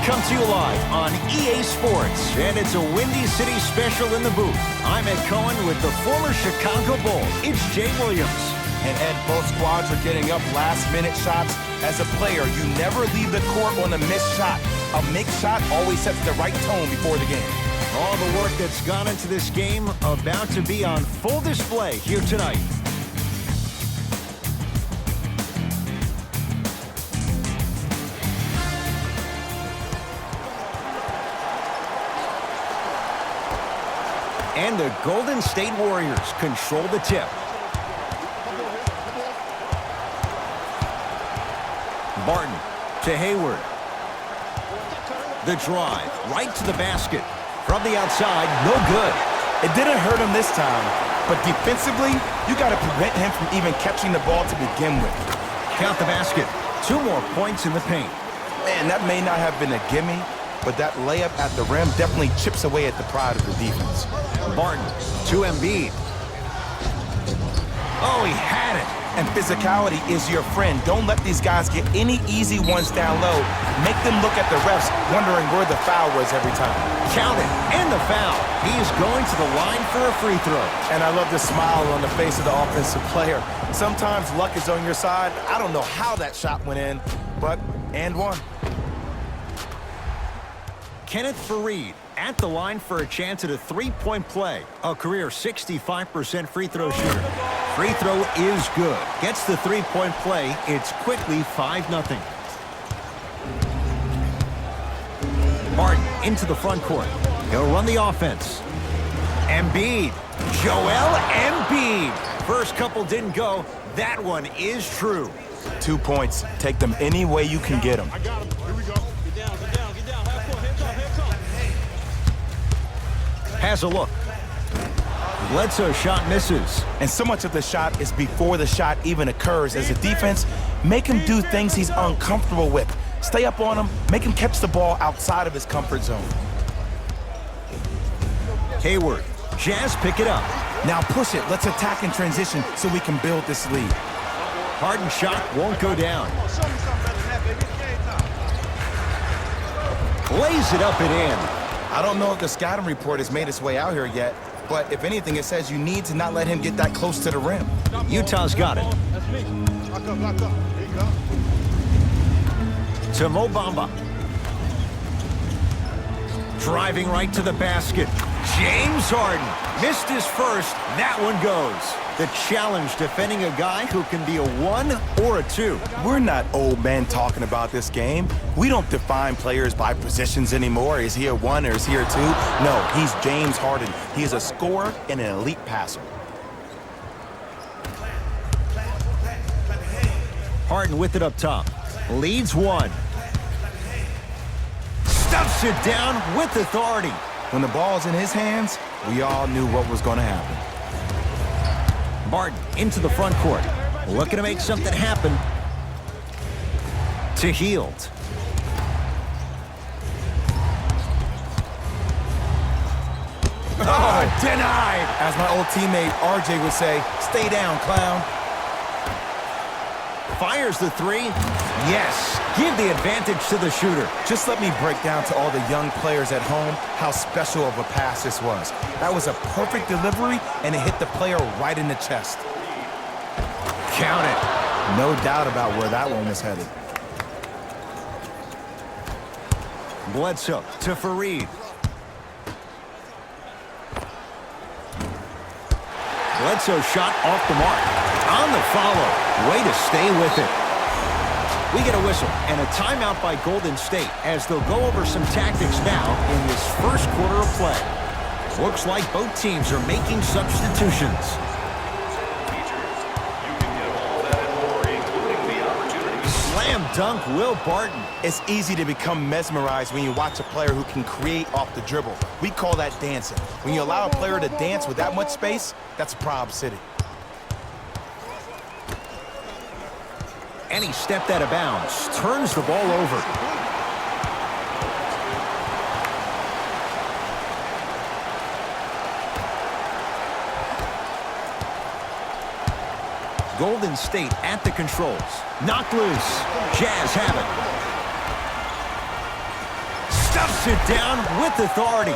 come to you live on EA Sports, and it's a Windy City special in the booth. I'm Ed Cohen with the former Chicago Bull. It's Jay Williams. And Ed, both squads are getting up last-minute shots. As a player, you never leave the court on a missed shot. A mixed shot always sets the right tone before the game. All the work that's gone into this game about to be on full display here tonight. And the Golden State Warriors control the tip. Barton to Hayward. The drive right to the basket. From the outside, no good. It didn't hurt him this time, but defensively, you got to prevent him from even catching the ball to begin with. Count the basket. 2 more points in the paint. Man, that may not have been a gimme, but that layup at the rim definitely chips away at the pride of the defense. Barton to Embiid. Oh, he had it. And physicality is your friend. Don't let these guys get any easy ones down low. Make them look at the refs, wondering where the foul was every time. Count it, and the foul. He is going to the line for a free throw. And I love the smile on the face of the offensive player. Sometimes luck is on your side. I don't know how that shot went in, but and one. Kenneth Faried at the line for a chance at a three-point play. A career 65% free throw shooter. Free throw is good. Gets the three-point play. It's quickly 5-0. Barton into the front court. He'll run the offense. Embiid. Joel Embiid. First couple didn't go. That one is true. 2 points. Take them any way you can get them. I got him. Here we go. Get down, get down, get down. Half court, head come. Has a look. Bledsoe's shot misses. And so much of the shot is before the shot even occurs. As a defense, make him do things he's uncomfortable with. Stay up on him, make him catch the ball outside of his comfort zone. Hayward. Jazz pick it up. Now push it. Let's attack in transition so we can build this lead. Harden shot won't go down. Lays it up and in. I don't know if the scouting report has made its way out here yet, but if anything, it says you need to not let him get that close to the rim. Utah's got it. That's me. Lock up, lock up. There you go. To Mo Bamba. Driving right to the basket. James Harden missed his first. That one goes. The challenge defending a guy who can be a 1 or a 2. We're not old men talking about this game. We don't define players by positions anymore. Is he a 1 or is he a 2? No, he's James Harden. He is a scorer and an elite passer. Harden with it up top. Leads 1. Stuffs it down with authority. When the ball's in his hands, we all knew what was going to happen. Barton into the front court. Looking to make something happen. To Hield. Oh, denied. As my old teammate RJ would say, stay down, clown. Fires the 3. Yes. Give the advantage to the shooter. Just let me break down to all the young players at home how special of a pass this was. That was a perfect delivery, and it hit the player right in the chest. Count it. No doubt about where that one was headed. Bledsoe to Faried. Bledsoe shot off the mark. On the follow. Way to stay with it. We get a whistle and a timeout by Golden State as they'll go over some tactics now in this first quarter of play. Looks like both teams are making substitutions. Slam dunk Will Barton. It's easy to become mesmerized when you watch a player who can create off the dribble. We call that dancing. When you allow a player to dance with that much space, that's Prob City. And he stepped out of bounds. Turns the ball over. Golden State at the controls. Knocked loose. Jazz have it. Stuffs it down with authority.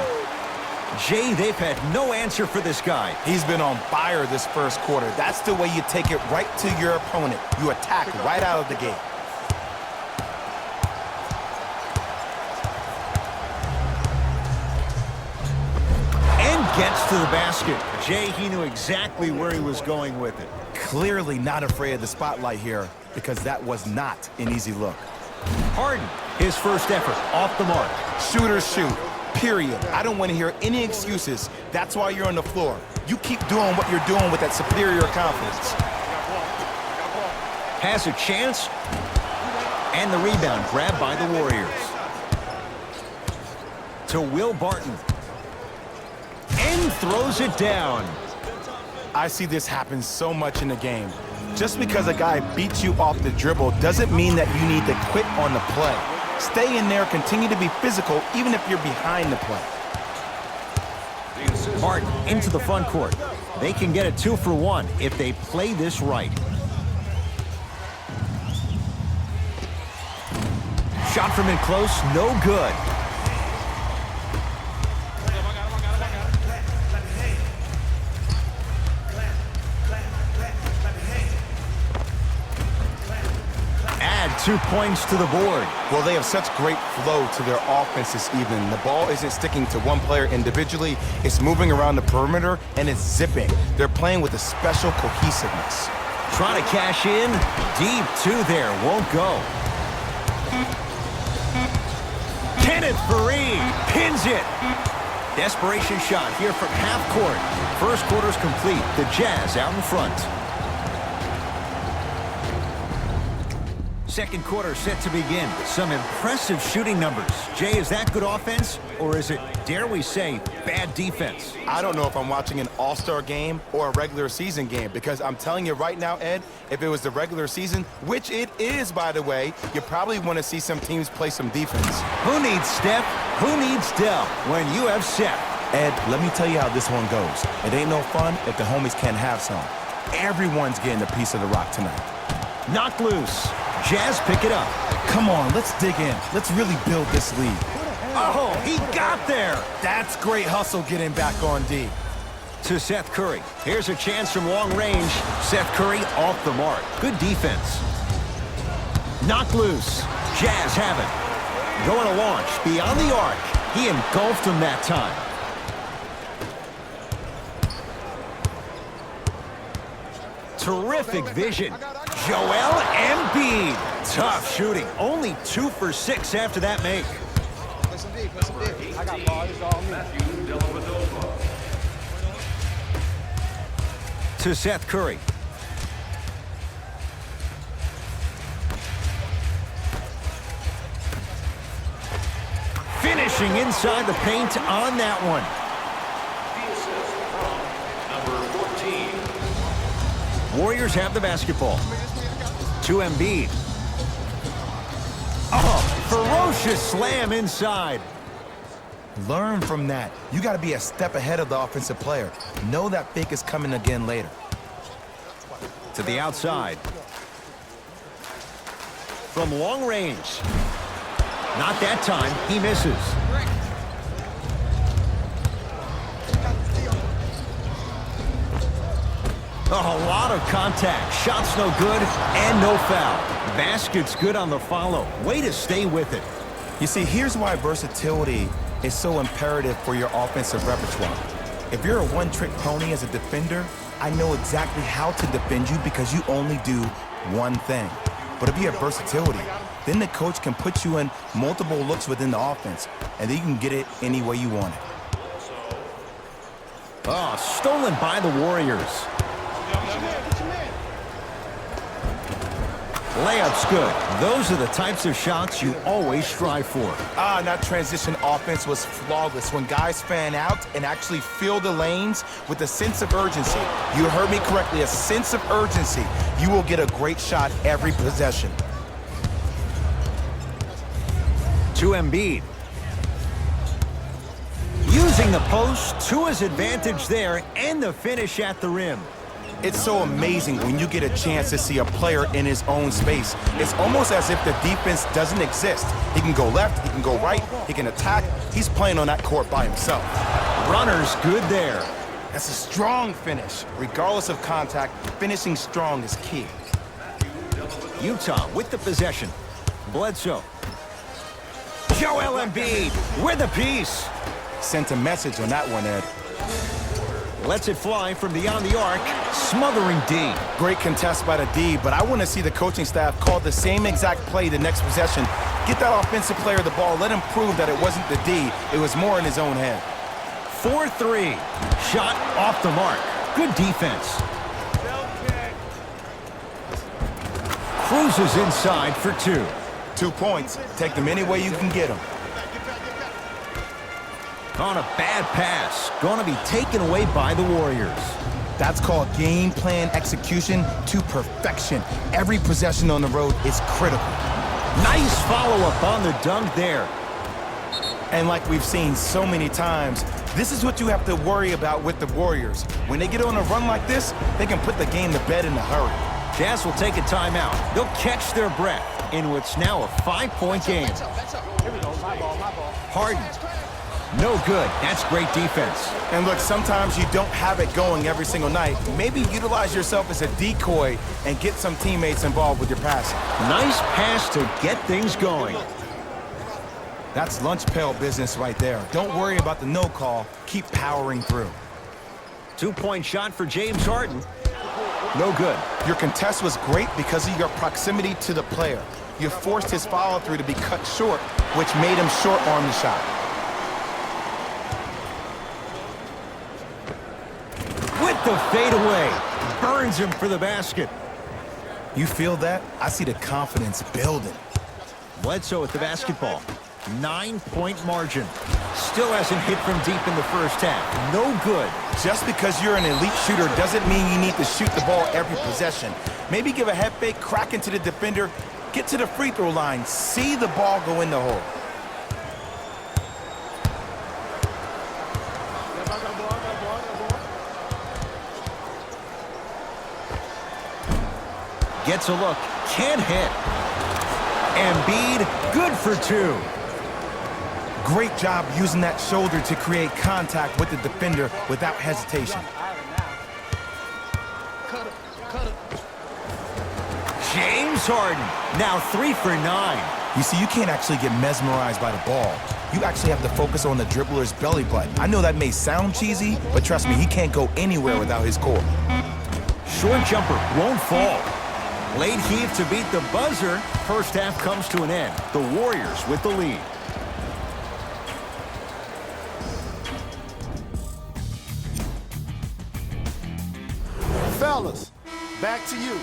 Jay, they've had no answer for this guy. He's been on fire this first quarter. That's the way you take it right to your opponent. You attack right out of the gate. And gets to the basket. Jay, he knew exactly where he was going with it. Clearly not afraid of the spotlight here because that was not an easy look. Harden, his first effort, off the mark. Shooters shoot, period. I don't want to hear any excuses. That's why you're on the floor. You keep doing what you're doing with that superior confidence. Has a chance. And the rebound grabbed by the Warriors. To Will Barton. And throws it down. I see this happen so much in the game. Just because a guy beats you off the dribble doesn't mean that you need to quit on the play. Stay in there, continue to be physical, even if you're behind the play. Barton into the front court. They can get a 2 for 1 if they play this right. Shot from in close, no good. Add 2 points to the board. Well, they have such great flow to their offense this evening. The ball isn't sticking to one player individually. It's moving around the perimeter, and it's zipping. They're playing with a special cohesiveness. Trying to cash in. Deep 2 there. Won't go. Kenneth Faried pins it. Desperation shot here from half court. First quarter's complete. The Jazz out in front. Second quarter set to begin. Some impressive shooting numbers. Jay, is that good offense, or is it, dare we say, bad defense? I don't know if I'm watching an all-star game or a regular season game, because I'm telling you right now, Ed, if it was the regular season, which it is, by the way, you probably want to see some teams play some defense. Who needs Steph? Who needs Dell when you have Seth? Ed, let me tell you how this one goes. It ain't no fun if the homies can't have some. Everyone's getting a piece of the rock tonight. Knocked loose. Jazz pick it up. Come on, let's dig in. Let's really build this lead. Oh, he got there. That's great hustle getting back on D. To Seth Curry. Here's a chance from long range. Seth Curry off the mark. Good defense. Knocked loose. Jazz have it. Going to launch beyond the arc. He engulfed him that time. Terrific vision. Joel Embiid. Tough shooting. Only 2 for 6 after that make. I got ball. It's all me. To Seth Curry. Finishing inside the paint on that one. Warriors have the basketball. To Embiid. Oh, ferocious slam inside. Learn from that. You got to be a step ahead of the offensive player. Know that fake is coming again later. To the outside. From long range. Not that time. He misses. Oh, a lot of contact. Shots no good and no foul. Basket's good on the follow. Way to stay with it. You see, here's why versatility is so imperative for your offensive repertoire. If you're a one-trick pony as a defender, I know exactly how to defend you because you only do one thing. But if you have versatility, then the coach can put you in multiple looks within the offense, and then you can get it any way you want it. Oh, stolen by the Warriors. Layup's good. Those are the types of shots you always strive for. That transition offense was flawless when guys fan out and actually fill the lanes with a sense of urgency. You heard me correctly, a sense of urgency. You will get a great shot every possession. To Embiid. Using the post to his advantage there and the finish at the rim. It's so amazing when you get a chance to see a player in his own space. It's almost as if the defense doesn't exist. He can go left, he can go right, He can attack. He's playing on that court by himself. Runner's good there. That's a strong finish. Regardless of contact, finishing strong is key. Utah with the possession. Bledsoe. Joel Embiid with a piece. Sent a message on that one, Ed. Lets it fly from beyond the arc, smothering D. Great contest by the D, but I want to see the coaching staff call the same exact play the next possession. Get that offensive player the ball. Let him prove that it wasn't the D. It was more in his own head. 4-3. Shot off the mark. Good defense. Cruises inside for 2. 2 points. Take them any way you can get them. On a bad pass. Going to be taken away by the Warriors. That's called game plan execution to perfection. Every possession on the road is critical. Nice follow-up on the dunk there. And like we've seen so many times, this is what you have to worry about with the Warriors. When they get on a run like this, they can put the game to bed in a hurry. Jazz will take a timeout. They'll catch their breath in what's now a 5-point game. Harden. No good. That's great defense. And look, sometimes you don't have it going every single night. Maybe utilize yourself as a decoy and get some teammates involved with your passing. Nice pass to get things going. That's lunch pail business right there. Don't worry about the no call. Keep powering through. 2-point shot for James Harden. No good. Your contest was great because of your proximity to the player. You forced his follow-through to be cut short, which made him short-arm the shot. With the fadeaway. Burns him for the basket. You feel that? I see the confidence building. Bledsoe with the basketball. 9-point margin. Still hasn't hit from deep in the first half. No good. Just because you're an elite shooter doesn't mean you need to shoot the ball every possession. Maybe give a head fake, crack into the defender, get to the free throw line, see the ball go in the hole. Gets a look. Can't hit. Embiid, good for 2. Great job using that shoulder to create contact with the defender without hesitation. James Harden, now 3 for 9. You see, you can't actually get mesmerized by the ball. You actually have to focus on the dribbler's belly button. I know that may sound cheesy, but trust me, he can't go anywhere without his core. Short jumper won't fall. Late heave to beat the buzzer. First half comes to an end. The Warriors with the lead. Fellas, back to you.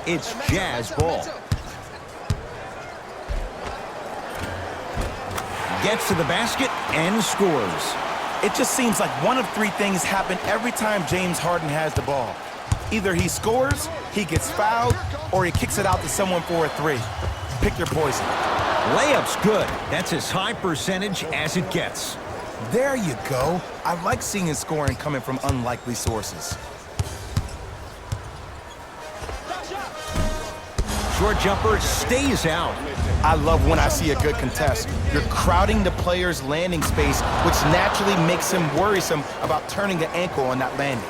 It's Jazz ball. Gets to the basket and scores. It just seems like one of 3 things happen every time James Harden has the ball. Either he scores, he gets fouled, or he kicks it out to someone for a 3. Pick your poison. Layup's good. That's as high percentage as it gets. There you go. I like seeing his scoring coming from unlikely sources. Short jumper stays out. I love when I see a good contest. You're crowding the player's landing space, which naturally makes him worrisome about turning the ankle on that landing.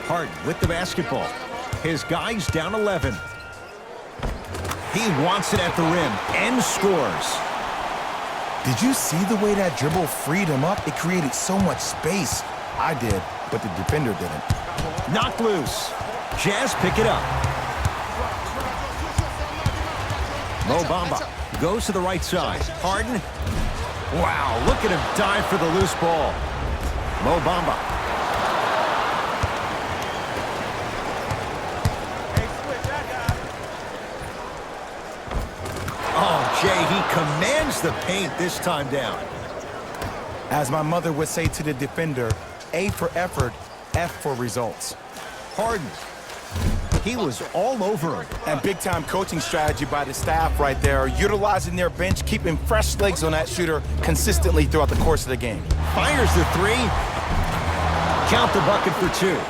Harden with the basketball. His guy's down 11. He wants it at the rim and scores. Did you see the way that dribble freed him up? It created so much space. I did, but the defender didn't. Knocked loose. Jazz pick it up. Mo Bamba goes to the right side. Harden. Wow, look at him dive for the loose ball. Mo Bamba. Oh, Jay, he commands the paint this time down. As my mother would say to the defender, A for effort, F for results. Harden. He was all over him. And big-time coaching strategy by the staff right there, utilizing their bench, keeping fresh legs on that shooter consistently throughout the course of the game. Fires the 3. Count the bucket for 2.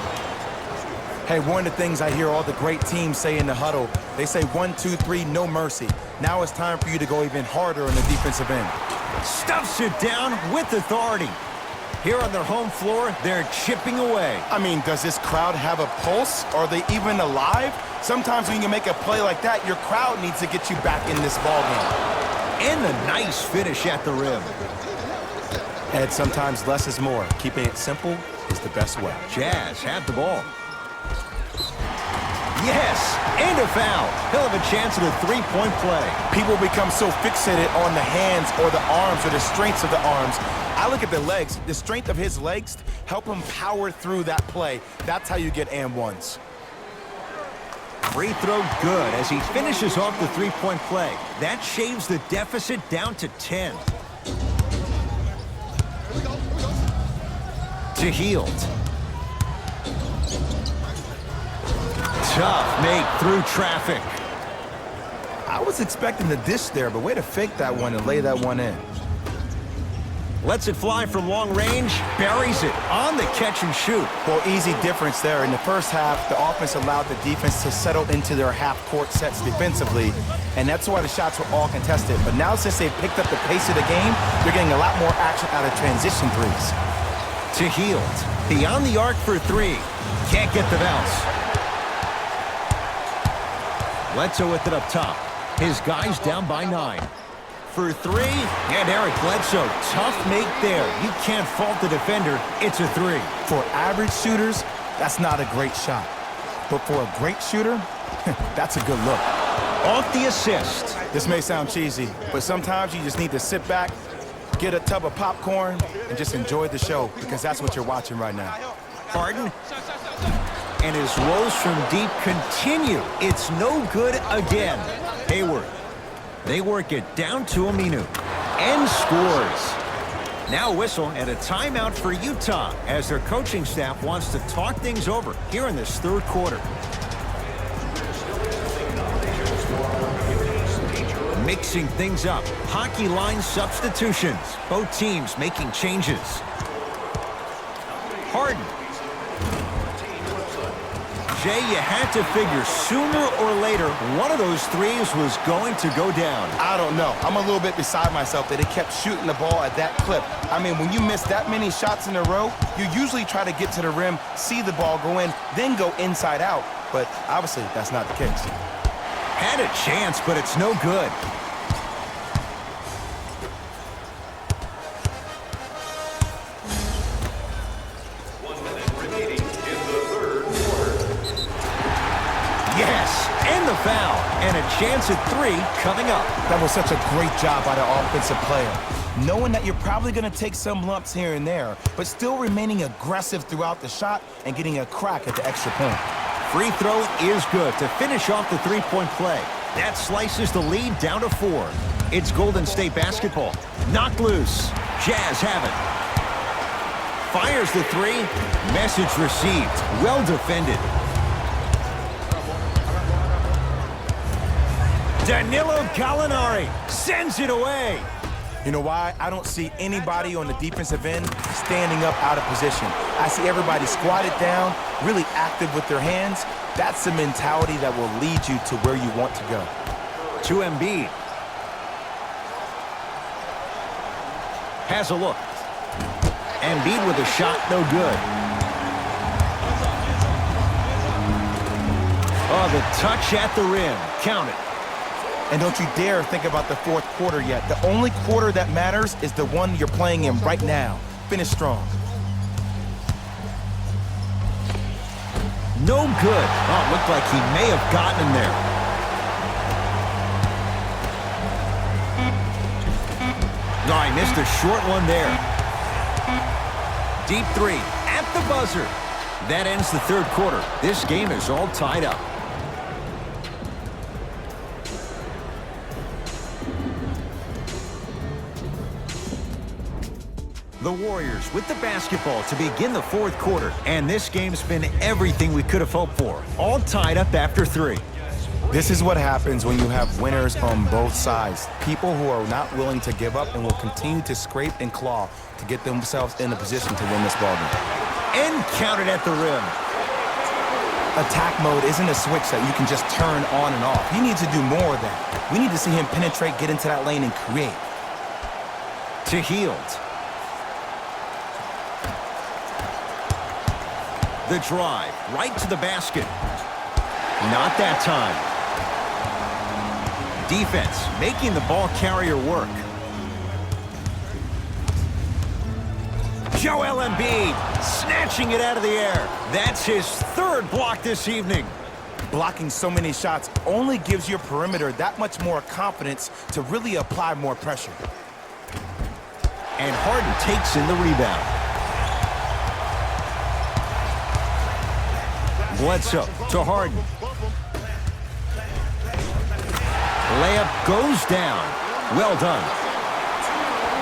Hey, one of the things I hear all the great teams say in the huddle, they say 1, 2, 3, no mercy. Now it's time for you to go even harder on the defensive end. Stuffs it down with authority. Here on their home floor, they're chipping away. I mean, does this crowd have a pulse? Are they even alive? Sometimes when you make a play like that, your crowd needs to get you back in this ballgame. And the nice finish at the rim. Ed, sometimes less is more. Keeping it simple is the best way. Jazz have the ball. Yes, and a foul. He'll have a chance at a three-point play. People become so fixated on the hands or the arms or the strengths of the arms. I look at the legs. The strength of his legs help him power through that play. That's how you get and ones. Free throw good as he finishes off the three-point play. That shaves the deficit down to 10. To Hield. Tough make through traffic. I was expecting the dish there, but way to fake that one and lay that one in. Lets it fly from long range, buries it on the catch and shoot. Well, easy difference there. In the first half, the offense allowed the defense to settle into their half-court sets defensively, and that's why the shots were all contested. But now since they've picked up the pace of the game, they're getting a lot more action out of transition threes. To Hield. Beyond the arc for three. Can't get the bounce. Bledsoe with it up top. His guys down by 9. For three, and Eric Bledsoe, tough make there. You can't fault the defender. It's a three. For average shooters, that's not a great shot. But for a great shooter, that's a good look. Off the assist. This may sound cheesy, but sometimes you just need to sit back, get a tub of popcorn, and just enjoy the show, because that's what you're watching right now. Harden. And his rolls from deep continue. It's no good again. Hayward. They work it down to Aminu. And scores. Now a whistle and a timeout for Utah as their coaching staff wants to talk things over here in this third quarter. Mixing things up. Hockey line substitutions. Both teams making changes. Harden. Jay, you had to figure sooner or later one of those threes was going to go down. I don't know. I'm a little bit beside myself that they kept shooting the ball at that clip. I mean, when you miss that many shots in a row, you usually try to get to the rim, see the ball go in, then go inside out. But obviously, that's not the case. Had a chance, but it's no good. Foul, and a chance at three coming up. That was such a great job by the offensive player. Knowing that you're probably going to take some lumps here and there, but still remaining aggressive throughout the shot and getting a crack at the extra point. Free throw is good to finish off the three-point play. That slices the lead down to 4. It's Golden State basketball. Knocked loose. Jazz have it. Fires the three. Message received. Well defended. Danilo Gallinari sends it away. You know why? I don't see anybody on the defensive end standing up out of position. I see everybody squatted down, really active with their hands. That's the mentality that will lead you to where you want to go. To Embiid. Has a look. Embiid with a shot, no good. Oh, the touch at the rim. Count it. And don't you dare think about the fourth quarter yet. The only quarter that matters is the one you're playing in right now. Finish strong. No good. Oh, it looked like he may have gotten him there. No, I missed a short one there. Deep three at the buzzer. That ends the third quarter. This game is all tied up. The Warriors with the basketball to begin the fourth quarter. And this game's been everything we could have hoped for. All tied up after 3. This is what happens when you have winners on both sides. People who are not willing to give up and will continue to scrape and claw to get themselves in a position to win this ballgame. And counted at the rim. attack mode isn't a switch that you can just turn on and off. He needs to do more of that. We need to see him penetrate, get into that lane, and create. To Hield. The drive, right to the basket. Not that time. Defense making the ball carrier work. Joel Embiid snatching it out of the air. That's his third block this evening. Blocking so many shots only gives your perimeter that much more confidence to really apply more pressure. And Harden takes in the rebound. Bledsoe to Harden. Layup goes down. Well done.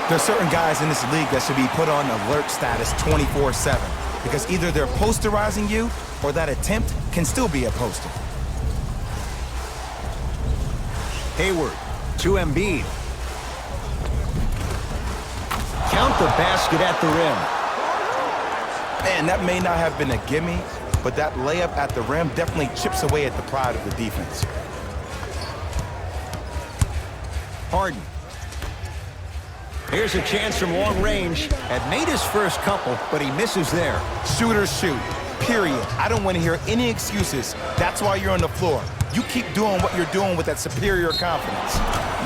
There's certain guys in this league that should be put on alert status 24/7 because either they're posterizing you or that attempt can still be a poster. Hayward to Embiid. Count the basket at the rim. Man, that may not have been a gimme, but that layup at the rim definitely chips away at the pride of the defense. Harden. Here's a chance from long range. Had made his first couple, but he misses there. Shooters shoot, period. I don't want to hear any excuses. That's why you're on the floor. You keep doing what you're doing with that superior confidence.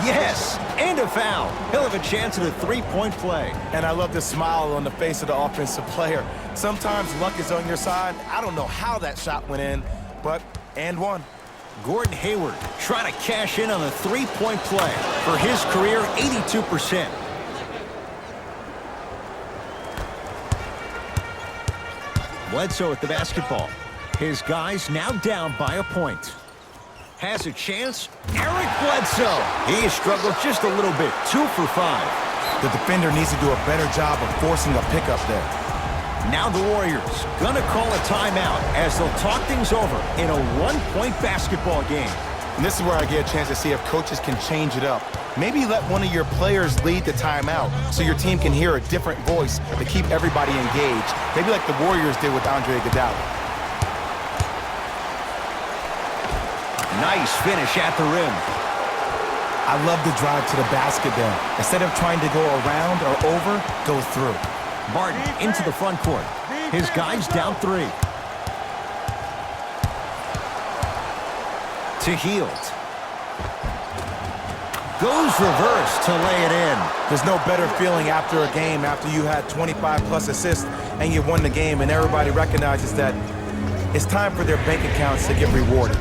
Yes, and a foul. He'll have a chance at a three-point play. And I love the smile on the face of the offensive player. Sometimes luck is on your side. I don't know how that shot went in, but and one. Gordon Hayward trying to cash in on a three-point play. For his career, 82%. Bledsoe at the basketball. His guys now down by a point. Has a chance. Eric Bledsoe. He struggled just a little bit. 2 for 5. The defender needs to do a better job of forcing a pickup there. Now the Warriors gonna call a timeout as they'll talk things over in a one-point basketball game. And this is where I get a chance to see if coaches can change it up. Maybe let one of your players lead the timeout so your team can hear a different voice to keep everybody engaged. Maybe like the Warriors did with Andre Iguodala. Nice finish at the rim. I love the drive to the basket there. Instead of trying to go around or over, go through. Barton into the front court. His guys down 3. To Hield. Goes reverse to lay it in. There's no better feeling after a game after you had 25-plus assists and you won the game and everybody recognizes that it's time for their bank accounts to get rewarded.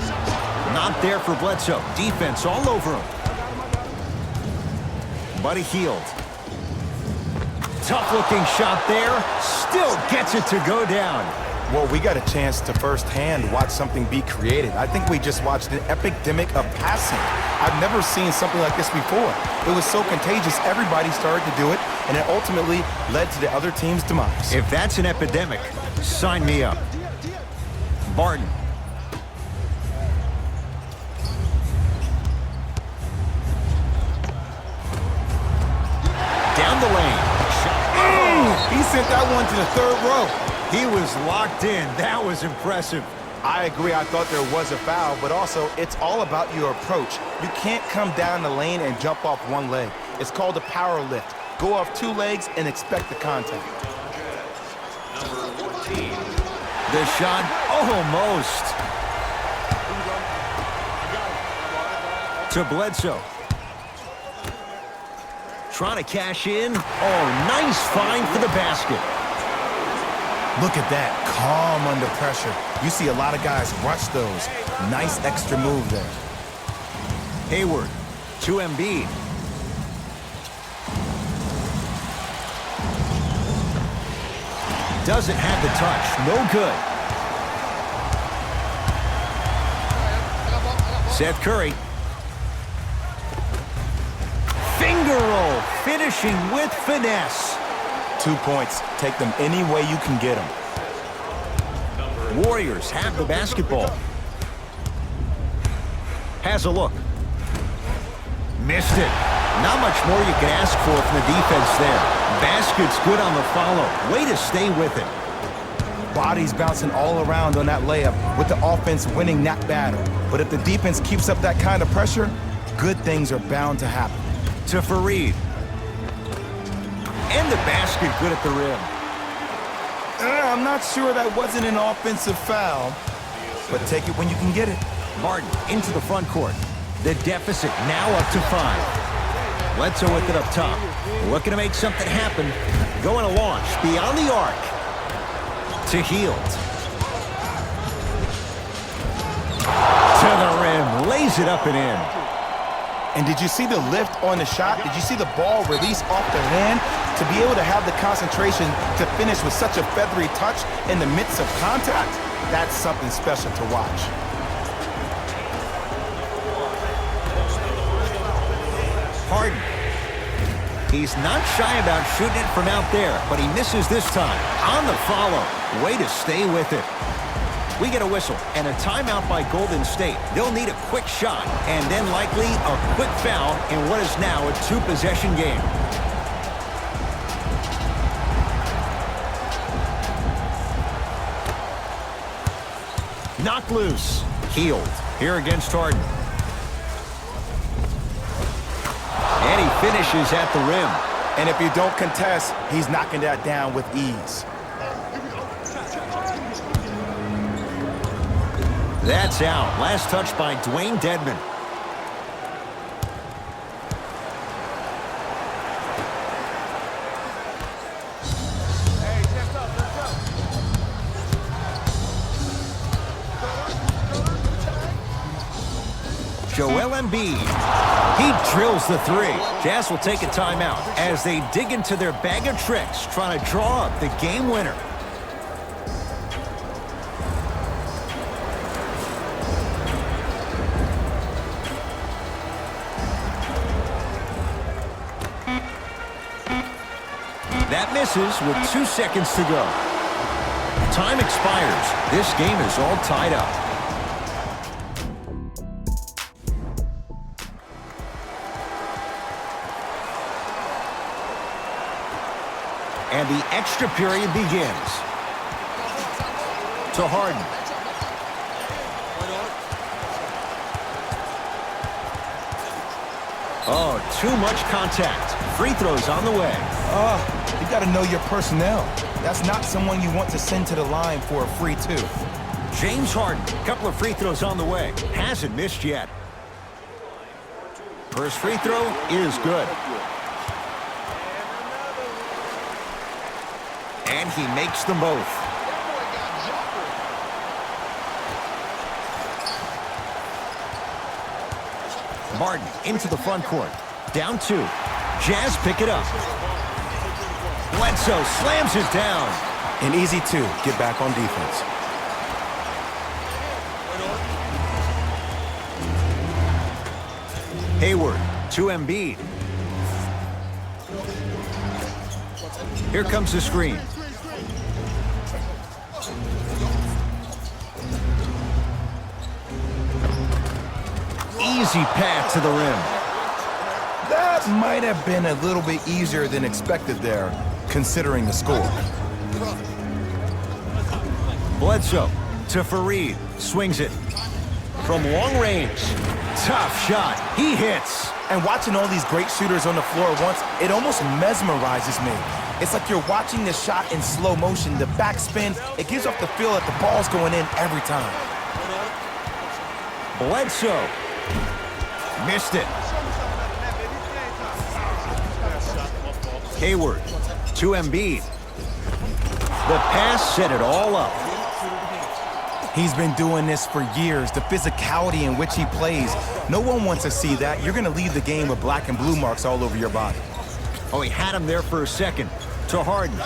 Not there for Bledsoe. Defense all over him. Buddy Hield. Tough-looking shot there. Still gets it to go down. Well, we got a chance to firsthand watch something be created. I think we just watched an epidemic of passing. I've never seen something like this before. It was so contagious, everybody started to do it, and it ultimately led to the other team's demise. If that's an epidemic, sign me up. Barton. Down the lane. He sent that one to the third row. He was locked in. That was impressive. I agree. I thought there was a foul, but also it's all about your approach. You can't come down the lane and jump off one leg. It's called a power lift. Go off 2 legs and expect the contact. Number 14. The shot almost. To Bledsoe. Trying to cash in. Oh, nice find for the basket. Look at that, calm under pressure. You see a lot of guys rush those. Nice extra move there. Hayward to Embiid. Doesn't have the touch. No good. Seth Curry. Finger roll. Finishing with finesse. 2 points. Take them any way you can get them. Warriors have the basketball. Has a look. Missed it. Not much more you can ask for from the defense there. Basket's good on the follow. Way to stay with it. Bodies bouncing all around on that layup with the offense winning that battle. But if the defense keeps up that kind of pressure, good things are bound to happen. To Fareed. And the basket good at the rim. I'm not sure that wasn't an offensive foul, but take it when you can get it. Martin into the front court. The deficit now up to 5. Bledsoe with it up top. Looking to make something happen. Going to launch beyond the arc. To Hield. To the rim. Lays it up and in. And did you see the lift on the shot? Did you see the ball release off the hand? To be able to have the concentration to finish with such a feathery touch in the midst of contact, that's something special to watch. Harden. He's not shy about shooting it from out there, but he misses this time. On the follow. Way to stay with it. We get a whistle and a timeout by Golden State. They'll need a quick shot and then likely a quick foul in what is now a 2-possession game. Knocked loose. Hield here against Harden. And he finishes at the rim. And if you don't contest, he's knocking that down with ease. That's out. Last touch by Dwayne Dedmon. Joel Embiid. He drills the 3. Jazz will take a timeout as they dig into their bag of tricks, trying to draw up the game winner. That misses with 2 seconds to go. Time expires. This game is all tied up. And the extra period begins. To Harden. Oh, too much contact. Free throws on the way. You got to know your personnel. That's not someone you want to send to the line for a free 2. James Harden, couple of free throws on the way. Hasn't missed yet. First free throw is good. And he makes them both. Martin into the front court. Down 2. Jazz pick it up. Bledsoe slams it down. An easy 2. Get back on defense. Hayward to Embiid. Here comes the screen. Easy pass to the rim. That might have been a little bit easier than expected there, considering the score. Bledsoe to Fareed. Swings it. From long range. Tough shot. He hits. And watching all these great shooters on the floor at once, it almost mesmerizes me. It's like you're watching the shot in slow motion. The backspin, it gives off the feel that the ball's going in every time. Bledsoe. Missed it. Hayward to Embiid. The pass set it all up. He's been doing this for years. The physicality in which he plays. No one wants to see that. You're going to leave the game with black and blue marks all over your body. Oh, he had him there for a second. To Harden.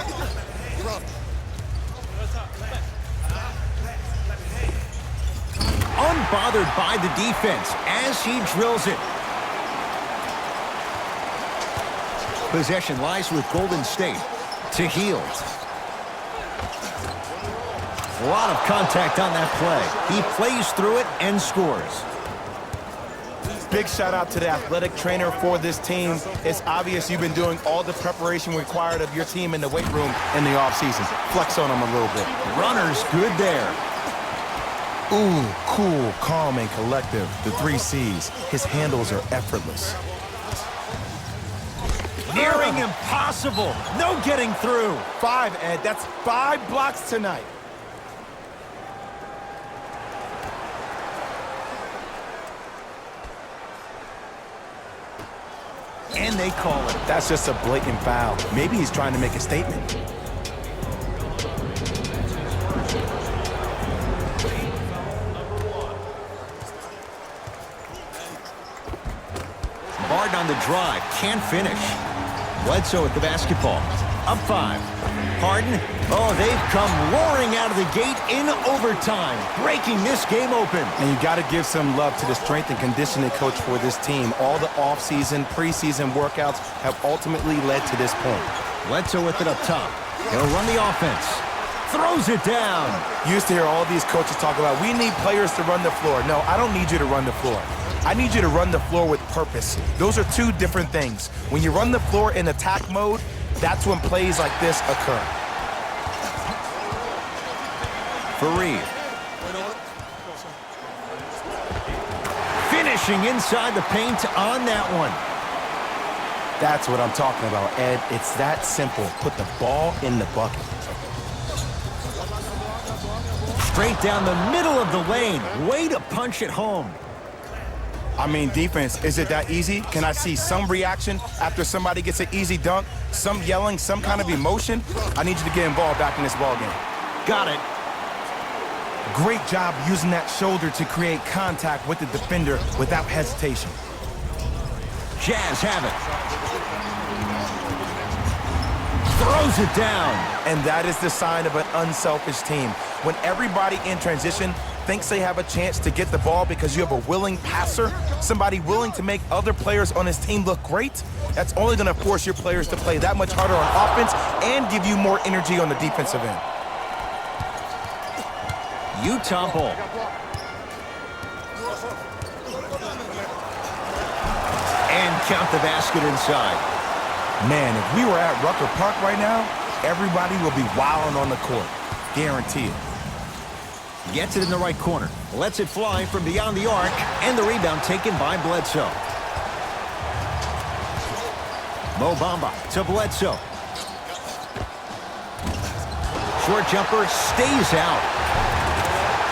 Unbothered by the defense as he drills it. Possession lies with Golden State. To Hield. A lot of contact on that play. He plays through it and scores. Big shout out to the athletic trainer for this team. It's obvious you've been doing all the preparation required of your team in the weight room in the offseason. Flex on them a little bit. Runner's good there. Ooh, cool, calm, and collective. The 3 C's. His handles are effortless. Nearing impossible. No getting through. 5, Ed. That's 5 blocks tonight. And they call it. That's just a blatant foul. Maybe he's trying to make a statement. Barton on the drive. Can't finish. Bledsoe at the basketball. Up 5. Harden. Oh, they've come roaring out of the gate in overtime, breaking this game open. And you got to give some love to the strength and conditioning coach for this team. All the offseason, preseason workouts have ultimately led to this point. Bledsoe with it up top. He'll run the offense. Throws it down. You used to hear all these coaches talk about, we need players to run the floor. No, I don't need you to run the floor. I need you to run the floor with purpose. Those are 2 different things. When you run the floor in attack mode, that's when plays like this occur. Fareed. Finishing inside the paint on that one. That's what I'm talking about, Ed. It's that simple. Put the ball in the bucket. Straight down the middle of the lane. Way to punch it home. I mean, defense, is it that easy? Can I see some reaction after somebody gets an easy dunk? Some yelling, some kind of emotion? I need you to get involved back in this ballgame. Got it. Great job using that shoulder to create contact with the defender without hesitation. Jazz have it. Throws it down. And that is the sign of an unselfish team. When everybody in transition thinks they have a chance to get the ball because you have a willing passer, somebody willing to make other players on his team look great, that's only going to force your players to play that much harder on offense and give you more energy on the defensive end. Utah ball. And count the basket inside. Man, if we were at Rucker Park right now, everybody will be wilding on the court. Guarantee it. Gets it in the right corner. Lets it fly from beyond the arc. And the rebound taken by Bledsoe. Mo Bamba to Bledsoe. Short jumper stays out.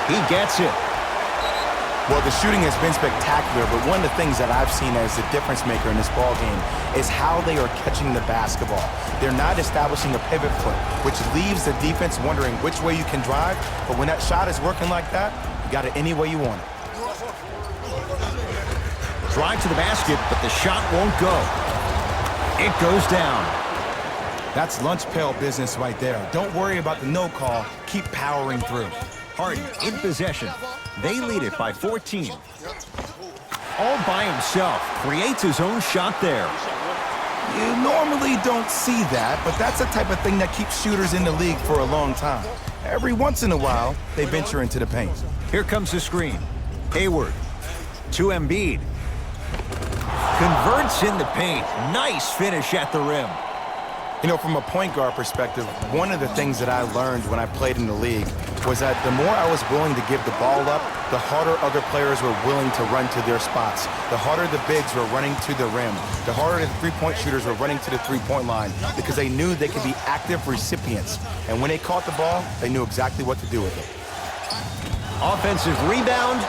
He gets it. Well, the shooting has been spectacular, but one of the things that I've seen as the difference maker in this ballgame is how they are catching the basketball. They're not establishing a pivot foot, which leaves the defense wondering which way you can drive, but when that shot is working like that, you got it any way you want it. Drive to the basket, but the shot won't go. It goes down. That's lunch pail business right there. Don't worry about the no call. Keep powering through. Harden in possession. They lead it by 14. All by himself. Creates his own shot there. You normally don't see that, but that's the type of thing that keeps shooters in the league for a long time. Every once in a while, they venture into the paint. Here comes the screen. Hayward to Embiid. Converts in the paint. Nice finish at the rim. You know, from a point guard perspective, one of the things that I learned when I played in the league was that the more I was willing to give the ball up, the harder other players were willing to run to their spots. The harder the bigs were running to the rim. The harder the three-point shooters were running to the three-point line because they knew they could be active recipients. And when they caught the ball, they knew exactly what to do with it. Offensive rebound.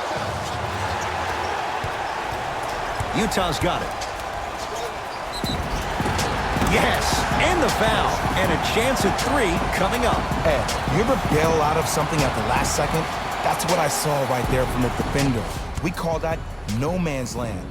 Utah's got it. Yes, and the foul. And a chance at 3 coming up. Ed, you ever bail out of something at the last second? That's what I saw right there from the defender. We call that no man's land.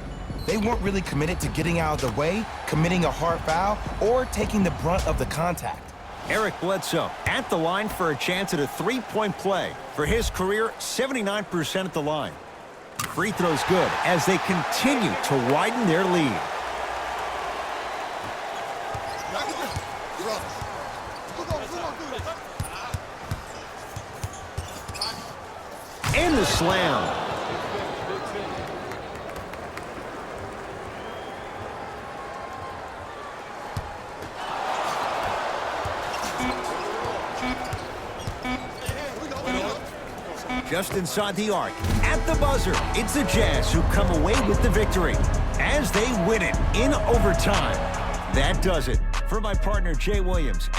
They weren't really committed to getting out of the way, committing a hard foul, or taking the brunt of the contact. Eric Bledsoe at the line for a chance at a three-point play. For his career, 79% at the line. Free throws good as they continue to widen their lead. And the slam. Just inside the arc, at the buzzer, it's the Jazz who come away with the victory as they win it in overtime. That does it. For my partner, Jay Williams.